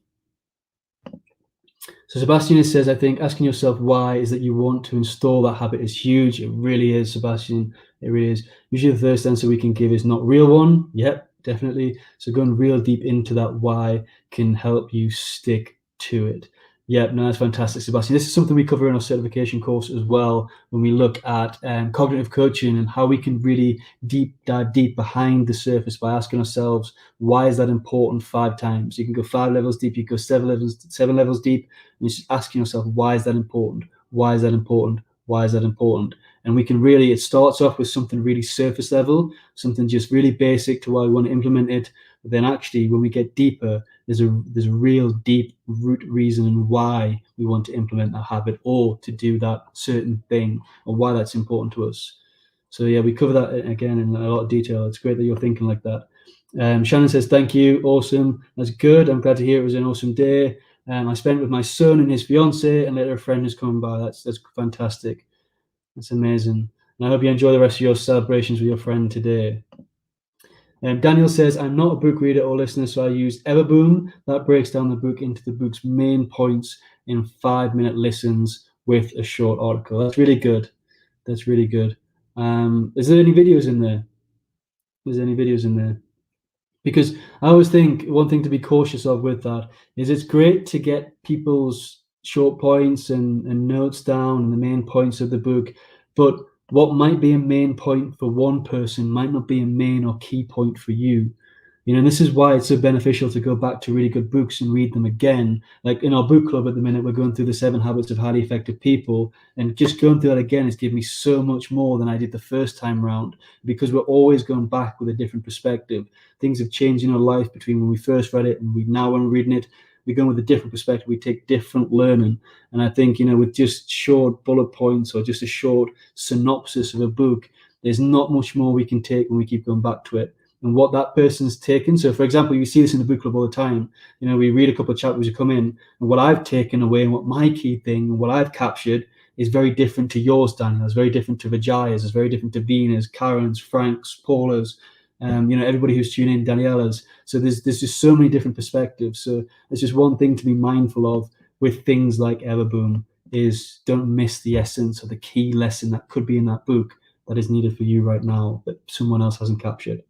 So Sebastian says, I think asking yourself why is that you want to install that habit is huge. It really is, Sebastian. It really is. Usually the first answer we can give is not real one. Yep, definitely. So going real deep into that why can help you stick to it. Yep, no, that's fantastic, Sebastian. This is something we cover in our certification course as well, when we look at cognitive coaching and how we can really dive deep behind the surface by asking ourselves, why is that important 5 times? You can go 5 levels deep, you can go 7 levels deep, and you're just asking yourself, why is that important? Why is that important? Why is that important? And we can really, it starts off with something really surface level, something just really basic to why we want to implement it. But then actually, when we get deeper, there's a real deep root reason why we want to implement that habit or to do that certain thing, or why that's important to us. So yeah, we cover that again in a lot of detail. It's great that you're thinking like that. Shannon says, thank you. Awesome. That's good. I'm glad to hear it was an awesome day. I spent it with my son and his fiance, and later a friend has come by. That's fantastic. That's amazing. And I hope you enjoy the rest of your celebrations with your friend today. Daniel says, I'm not a book reader or listener, so I use Everboom. That breaks down the book into the book's main points in 5-minute listens with a short article. That's really good. That's really good. Is there any videos in there? Is there any videos in there? Because I always think one thing to be cautious of with that is it's great to get people's short points and notes down and the main points of the book, but what might be a main point for one person might not be a main or key point for you. And this is why it's so beneficial to go back to really good books and read them again. Like in our book club at the minute, we're going through the 7 Habits of Highly Effective People, and just going through that again has given me so much more than I did the first time round, because we're always going back with a different perspective. Things have changed in our life between when we first read it and when we're reading it. We go with a different perspective. We take different learning. And I think, with just short bullet points or just a short synopsis of a book, there's not much more we can take when we keep going back to it and what that person's taken. So, for example, you see this in the book club all the time. We read a couple of chapters, you come in, and what I've taken away and what my key thing and what I've captured is very different to yours, Daniel. It's very different to Vijaya's. It's very different to Vina's, Karen's, Frank's, Paula's. Everybody who's tuning in, Daniela's. So there's just so many different perspectives. So it's just one thing to be mindful of with things like Everboom is don't miss the essence or the key lesson that could be in that book that is needed for you right now that someone else hasn't captured.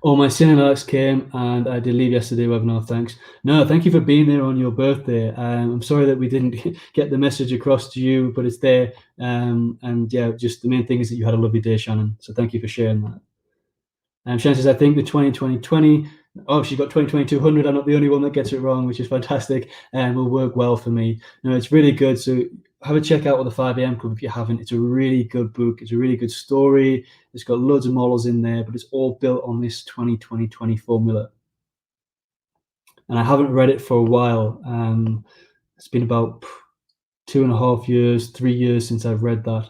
Oh, my son and Alex came, and I did leave yesterday webinar. Thanks. No, thank you for being there on your birthday. I'm sorry that we didn't get the message across to you, but it's there. And yeah, just the main thing is that you had a lovely day, Shannon. So thank you for sharing that. Shannon says, I think the 2020, oh, she got 202200. I'm not the only one that gets it wrong, which is fantastic, and will work well for me. No, it's really good. So have a check out with the 5 a.m. Club if you haven't. It's a really good book. It's a really good story. It's got loads of models in there, but it's all built on this 20-20-20 formula. And I haven't read it for a while. It's been about 2.5 years, 3 years since I've read that.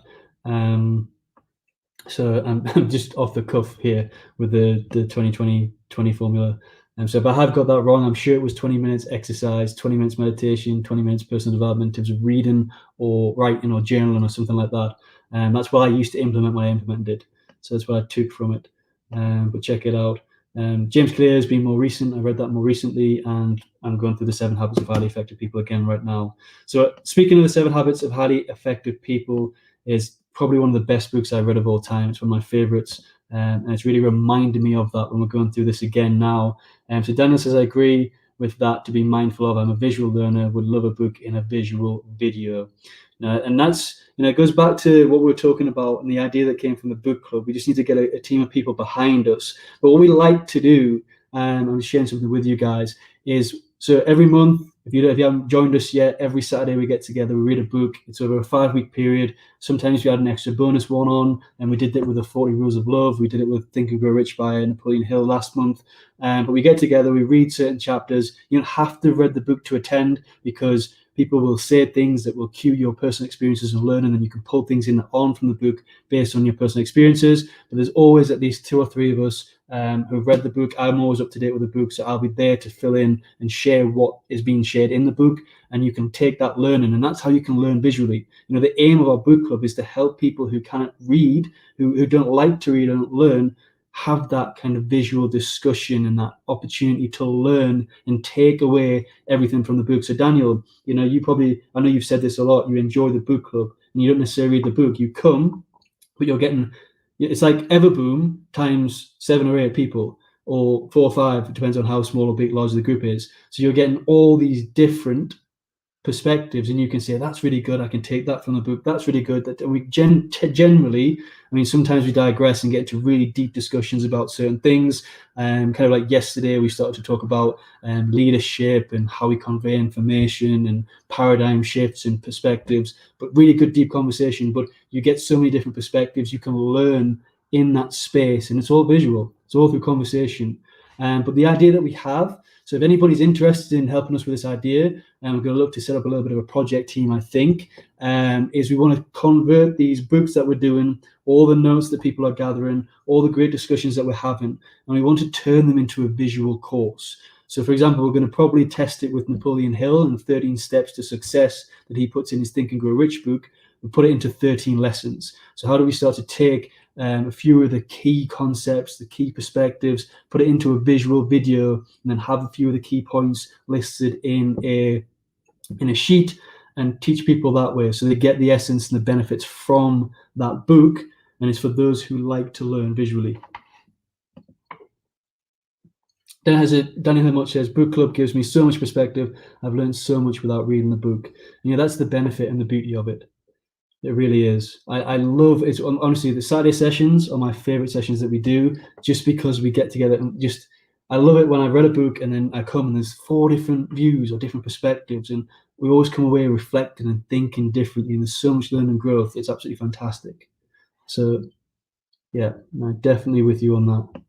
So I'm just off the cuff here with the 20-20-20 formula. So if I have got that wrong, I'm sure it was 20 minutes exercise, 20 minutes meditation, 20 minutes personal development in terms of reading or writing or journaling or something like that. And that's what I used to implement when I implemented it. So that's what I took from it. But check it out. James Clear has been more recent. I read that more recently, and I'm going through the 7 Habits of Highly Effective People again right now. So speaking of the 7 Habits of Highly Effective People, is probably one of the best books I've read of all time. It's one of my favorites, and it's really reminded me of that when we're going through this again now. So Daniel says, I agree with that, to be mindful of. I'm a visual learner, would love a book in a visual video. And that's, it goes back to what we were talking about and the idea that came from the book club. We just need to get a team of people behind us. But what we like to do, and I'm sharing something with you guys, is so every month, if you haven't joined us yet, every Saturday we get together, we read a book. It's over a 5-week period. Sometimes we had an extra bonus one on, and we did that with the 40 Rules of Love. We did it with Think and Grow Rich by Napoleon Hill last month. But we get together, we read certain chapters. You don't have to read the book to attend, because people will say things that will cue your personal experiences and learning, and you can pull things in on from the book based on your personal experiences. But there's always at least 2 or 3 of us who've read the book. I'm always up to date with the book, so I'll be there to fill in and share what is being shared in the book, and you can take that learning, and that's how you can learn visually. The aim of our book club is to help people who cannot read, who don't like to read and learn, have that kind of visual discussion and that opportunity to learn and take away everything from the book. So Daniel, you probably, I know you've said this a lot, you enjoy the book club and you don't necessarily read the book. You come, but you're getting, it's like Everboom times 7 or 8 people, or 4 or 5, it depends on how small or big, large the group is. So you're getting all these different perspectives, and you can say, that's really good, I can take that from the book, that's really good. That we generally, sometimes we digress and get into really deep discussions about certain things, kind of like yesterday we started to talk about leadership and how we convey information and paradigm shifts and perspectives, but really good deep conversation. But you get so many different perspectives, you can learn in that space, and it's all visual, it's all through conversation. But the idea that we have, so if anybody's interested in helping us with this idea, and we're going to look to set up a little bit of a project team, I think, is we want to convert these books that we're doing, all the notes that people are gathering, all the great discussions that we're having, and we want to turn them into a visual course. So, for example, we're going to probably test it with Napoleon Hill and 13 Steps to Success that he puts in his Think and Grow Rich book. We put it into 13 lessons. So how do we start to take a few of the key concepts, the key perspectives, put it into a visual video, and then have a few of the key points listed in a sheet, and teach people that way, so they get the essence and the benefits from that book. And it's for those who like to learn visually. Daniel Hillmuch says, book club gives me so much perspective. I've learned so much without reading the book. That's the benefit and the beauty of it. It really is. I love it. Honestly, the Saturday sessions are my favorite sessions that we do, just because we get together and I love it when I've read a book and then I come and there's 4 different views or different perspectives, and we always come away reflecting and thinking differently, and there's so much learning and growth. It's absolutely fantastic. So yeah, I'm definitely with you on that.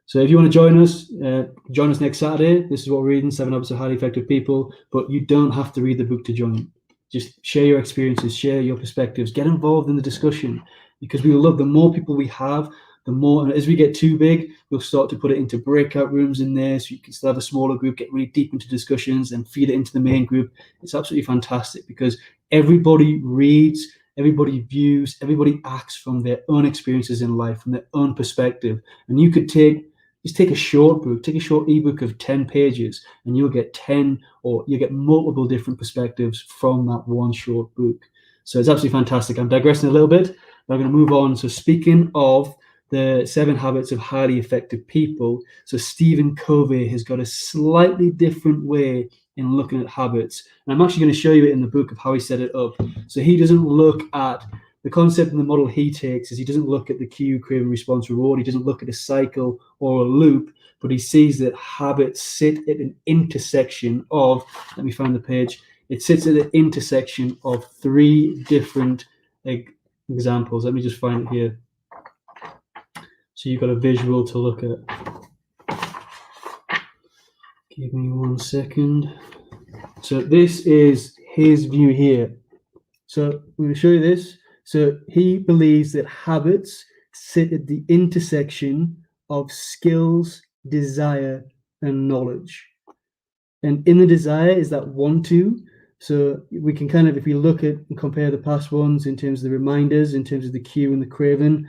So if you want to join us next Saturday. This is what we're reading, 7 Habits of Highly Effective People, but you don't have to read the book to join. Just share your experiences, share your perspectives, get involved in the discussion, because we love the more people we have, the more, and as we get too big, we'll start to put it into breakout rooms in there, so you can still have a smaller group, get really deep into discussions, and feed it into the main group. It's absolutely fantastic, because everybody reads, everybody views, everybody acts from their own experiences in life, from their own perspective. And you could take a short book, take a short ebook of 10 pages, and you'll get 10, or you get multiple different perspectives from that one short book. So it's absolutely fantastic. I'm digressing a little bit, but I'm going to move on. So speaking of the 7 Habits of Highly Effective People, so Stephen Covey has got a slightly different way in looking at habits. And I'm actually going to show you it in the book of how he set it up. So he doesn't look at the concept and the model he takes, is he doesn't look at the cue, craving, response, reward. He doesn't look at a cycle or a loop, but he sees that habits sit at an intersection of, let me find the page, it sits at an intersection of 3 different examples. Let me just find it here, so you've got a visual to look at. Give me 1 second. So this is his view here. So I'm going to show you this. So he believes that habits sit at the intersection of skills, desire, and knowledge. And in the desire is that want to. So we can kind of, if we look at and compare the past ones in terms of the reminders, in terms of the cue and the craving,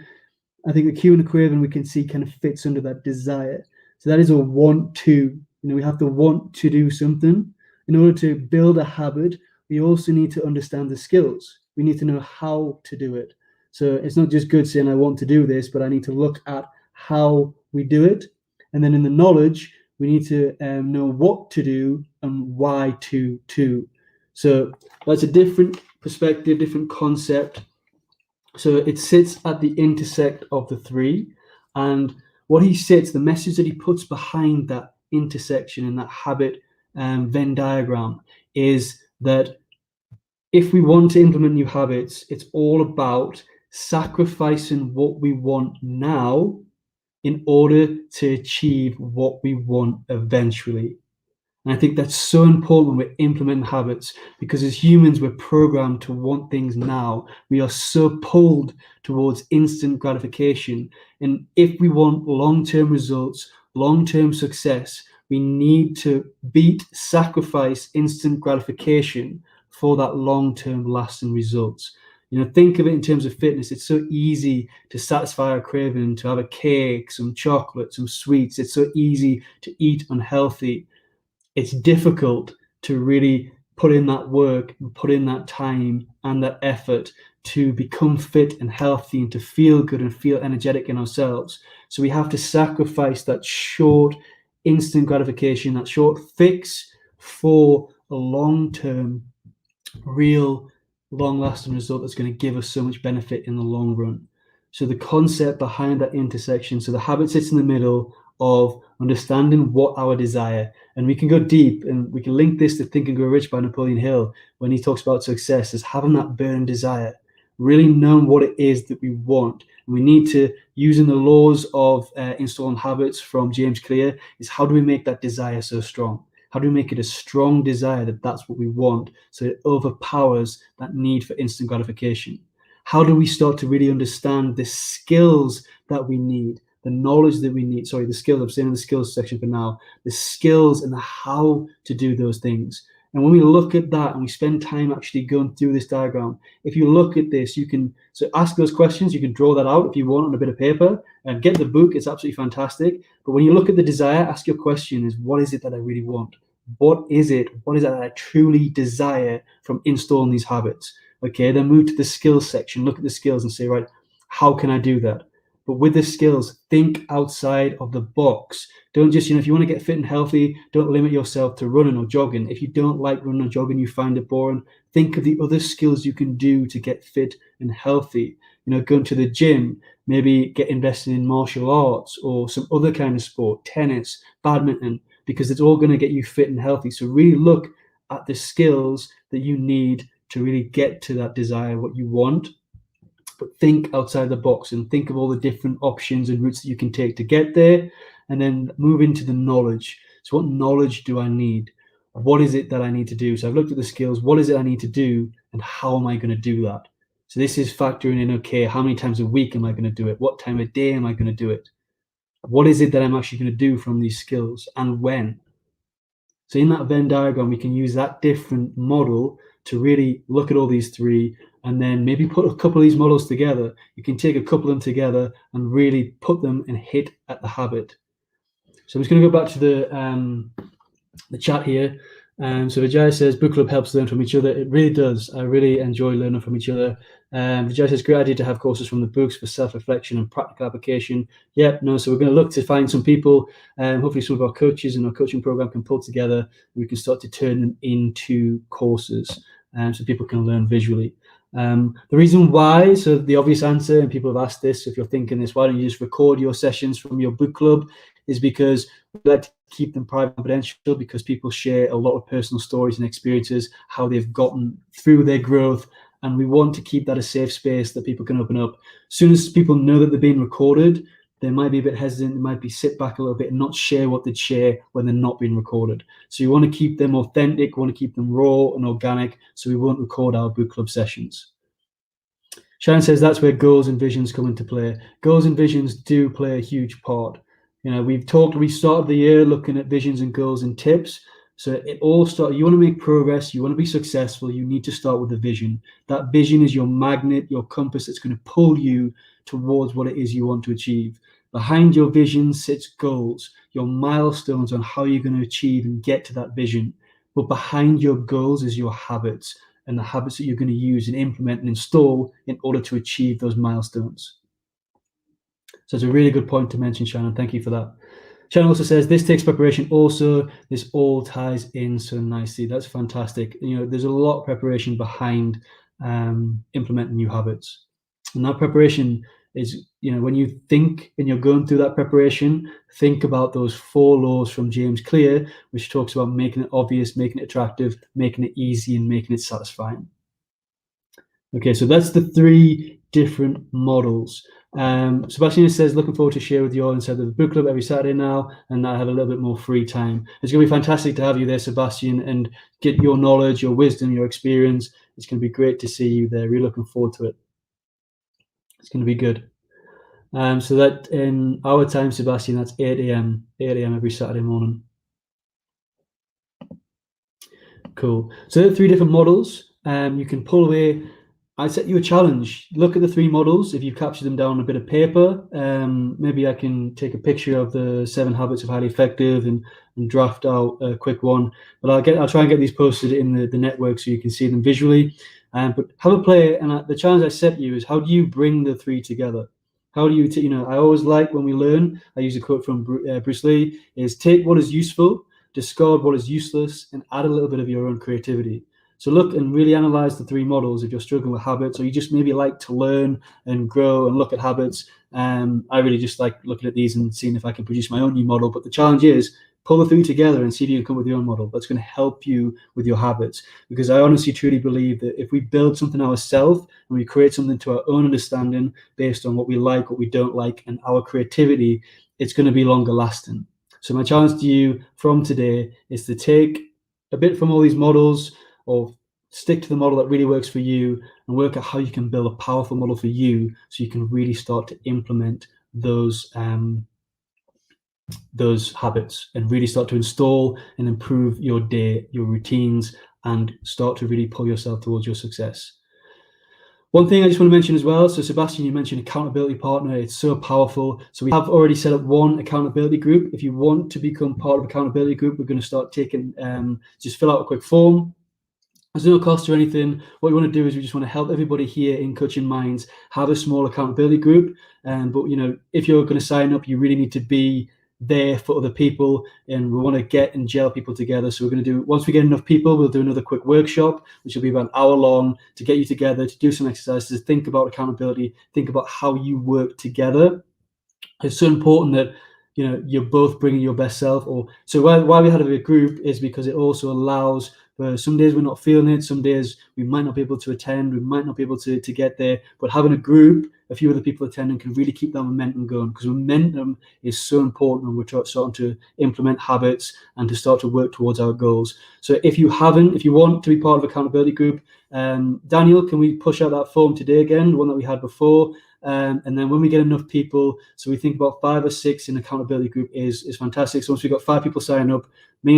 I think the cue and the craving we can see kind of fits under that desire. So that is a want to. We have to want to do something. In order to build a habit, we also need to understand the skills. We need to know how to do it. So it's not just good saying I want to do this, but I need to look at how we do it. And then in the knowledge, we need to know what to do and why to. So that's a different perspective, different concept. So it sits at the intersect of the three. And what he sits, the message that he puts behind that intersection and that habit Venn diagram is that if we want to implement new habits, it's all about sacrificing what we want now in order to achieve what we want eventually. And I think that's so important when we're implementing habits, because as humans, we're programmed to want things now. We are so pulled towards instant gratification. And if we want long-term results, long-term success, we need to sacrifice instant gratification for that long-term lasting results. Think of it in terms of fitness. It's so easy to satisfy our craving, to have a cake, some chocolate, some sweets. It's so easy to eat unhealthy. It's difficult to really put in that work and put in that time and that effort to become fit and healthy and to feel good and feel energetic in ourselves. So we have to sacrifice that short, instant gratification, that short fix for a long-term, real, long-lasting result that's going to give us so much benefit in the long run. So the concept behind that intersection, so the habit sits in the middle of understanding what our desire, and we can go deep and we can link this to Think and Grow Rich by Napoleon Hill when he talks about success as having that burning desire, really knowing what it is that we want. And we need to, using the laws of installing habits from James Clear, is how do we make that desire so strong? How do we make it a strong desire that that's what we want, so it overpowers that need for instant gratification? How do we start to really understand the skills that we need, the knowledge that we need? Sorry, the skills, I'm saying in the skills section for now, the skills and the how to do those things. And when we look at that and we spend time actually going through this diagram, if you look at this, you can ask those questions. You can draw that out if you want on a bit of paper and get the book. It's absolutely fantastic. But when you look at the desire, ask your question is, what is it that I really want? What is it that I truly desire from installing these habits? Okay, then move to the skills section. Look at the skills and say, right, how can I do that? But with the skills, think outside of the box. Don't just, if you want to get fit and healthy, don't limit yourself to running or jogging. If you don't like running or jogging, you find it boring, think of the other skills you can do to get fit and healthy. Going to the gym, maybe get invested in martial arts or some other kind of sport, tennis, badminton, because it's all going to get you fit and healthy. So really look at the skills that you need to really get to that desire, what you want. But think outside the box and think of all the different options and routes that you can take to get there, and then move into the knowledge. So what knowledge do I need? What is it that I need to do? So I've looked at the skills. What is it I need to do? And how am I going to do that? So this is factoring in, okay, how many times a week am I going to do it? What time of day am I going to do it? What is it that I'm actually going to do from these skills and when? So in that Venn diagram, we can use that different model to really look at all these three and then maybe put a couple of these models together. You can take a couple of them together and really put them and hit at the habit. So I'm just going to go back to the chat here. So Vijay says, book club helps learn from each other. It really does. I really enjoy learning from each other. Vijay says, great idea to have courses from the books for self-reflection and practical application. So we're going to look to find some people, hopefully some of our coaches in our coaching program can pull together, and we can start to turn them into courses so people can learn visually. The reason why, so the obvious answer, and people have asked this, if you're thinking this, why don't you just record your sessions from your book club, is because we like to keep them private and confidential, because people share a lot of personal stories and experiences, how they've gotten through their growth, and we want to keep that a safe space that people can open up. As soon as people know that they're being recorded, they might be a bit hesitant, they might be sit back a little bit and not share what they'd share when they're not being recorded. So you want to keep them authentic, we want to keep them raw and organic, so we won't record our book club sessions. Sharon says that's where goals and visions come into play. Goals and visions do play a huge part. We started the year looking at visions and goals and tips. So it all starts, you want to make progress, you want to be successful, you need to start with a vision. That vision is your magnet, your compass that's going to pull you towards what it is you want to achieve. Behind your vision sits goals, your milestones on how you're going to achieve and get to that vision. But behind your goals is your habits, and the habits that you're going to use and implement and install in order to achieve those milestones. So it's a really good point to mention, Shannon. Thank you for that. Shannon also says, this takes preparation also. This all ties in so nicely. That's fantastic. There's a lot of preparation behind implementing new habits. And that preparation is, when you think and you're going through that preparation, think about those 4 laws from James Clear, which talks about making it obvious, making it attractive, making it easy, and making it satisfying. Okay, so that's the 3 different models. Sebastian says, looking forward to share with you all inside of the book club every Saturday now, and I have a little bit more free time. It's going to be fantastic to have you there, Sebastian, and get your knowledge, your wisdom, your experience. It's going to be great to see you there. Really looking forward to it. It's going to be good. So that in our time, Sebastian, that's 8 a.m. Every Saturday morning. Cool. So there are 3 different models. You can pull away. I set you a challenge. Look at the 3 models. If you've captured them down on a bit of paper, maybe I can take a picture of the 7 habits of highly effective and draft out a quick one. But I'll try and get these posted in the network so you can see them visually. But have a play. And the challenge I set you is, how do you bring the 3 together? How do you, I always like when we learn, I use a quote from Bruce Lee, is take what is useful, discard what is useless, and add a little bit of your own creativity. So look and really analyze the 3 models if you're struggling with habits, or you just maybe like to learn and grow and look at habits. I really just like looking at these and seeing if I can produce my own new model. But the challenge is, pull the 3 together and see if you can come up with your own model that's going to help you with your habits. Because I honestly, truly believe that if we build something ourselves and we create something to our own understanding based on what we like, what we don't like, and our creativity, it's going to be longer lasting. So my challenge to you from today is to take a bit from all these models, or stick to the model that really works for you, and work out how you can build a powerful model for you so you can really start to implement those habits and really start to install and improve your day, your routines, and start to really pull yourself towards your success. One thing I just want to mention as well, so Sebastian, you mentioned accountability partner. It's so powerful. So we have already set up 1 accountability group. If you want to become part of accountability group, we're going to start taking, just fill out a quick form. There's no cost or anything. What we want to do is we just want to help everybody here in Coaching Minds have a small accountability group. But if you're going to sign up, you really need to be there for other people, and we want to get and gel people together. So we're going to do, once we get enough people, we'll do another quick workshop, which will be about an hour long, to get you together, to do some exercises, think about accountability, think about how you work together. It's so important that you're both bringing your best self. Or so why we had a group is because it also allows, some days we're not feeling it, some days we might not be able to attend, we might not be able to get there, but having a group, a few other people attending, can really keep that momentum going, because momentum is so important when we're starting to implement habits and to start to work towards our goals. So if you want to be part of accountability group, Daniel, can we push out that form today again, the one that we had before? And then when we get enough people, so we think about 5 or 6 in accountability group is fantastic. So once we've got 5 people sign up, me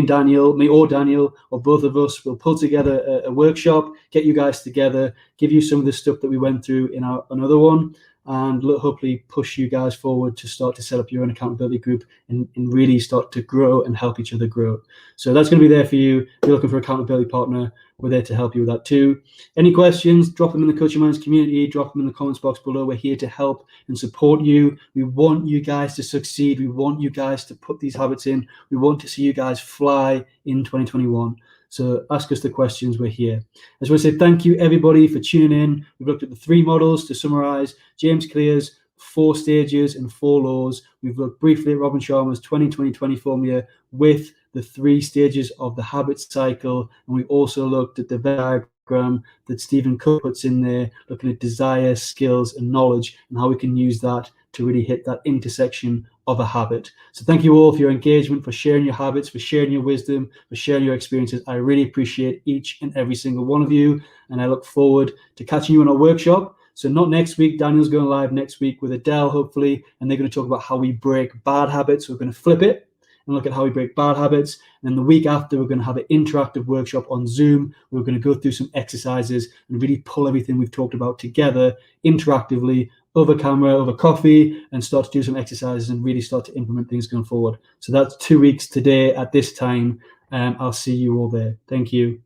or Daniel, or both of us will pull together a workshop, get you guys together, give you some of the stuff that we went through in another one, and hopefully push you guys forward to start to set up your own accountability group and really start to grow and help each other grow. So that's going to be there for you. If you're looking for an accountability partner, we're there to help you with that too. Any questions, drop them in the Coaching Minds community, drop them in the comments box below. We're here to help and support you. We want you guys to succeed. We want you guys to put these habits in. We want to see you guys fly in 2021. So ask us the questions, we're here. I just want to say thank you everybody for tuning in. We've looked at the 3 models to summarize. James Clear's 4 stages and 4 laws. We've looked briefly at Robin Sharma's 20-20-20 formula with the 3 stages of the habit cycle. And we also looked at the diagram that Stephen Cook puts in there, looking at desire, skills, and knowledge, and how we can use that to really hit that intersection of a habit. So thank you all for your engagement, for sharing your habits, for sharing your wisdom, for sharing your experiences. I really appreciate each and every single one of you, and I look forward to catching you in our workshop. So not next week, Daniel's going live next week with Adele, hopefully, and they're going to talk about how we break bad habits. We're going to flip it, and look at how we break bad habits. And the week after, we're going to have an interactive workshop on Zoom. We're going to go through some exercises and really pull everything we've talked about together interactively over camera, over coffee, and start to do some exercises and really start to implement things going forward. So that's 2 weeks today at this time. I'll see you all there. Thank you.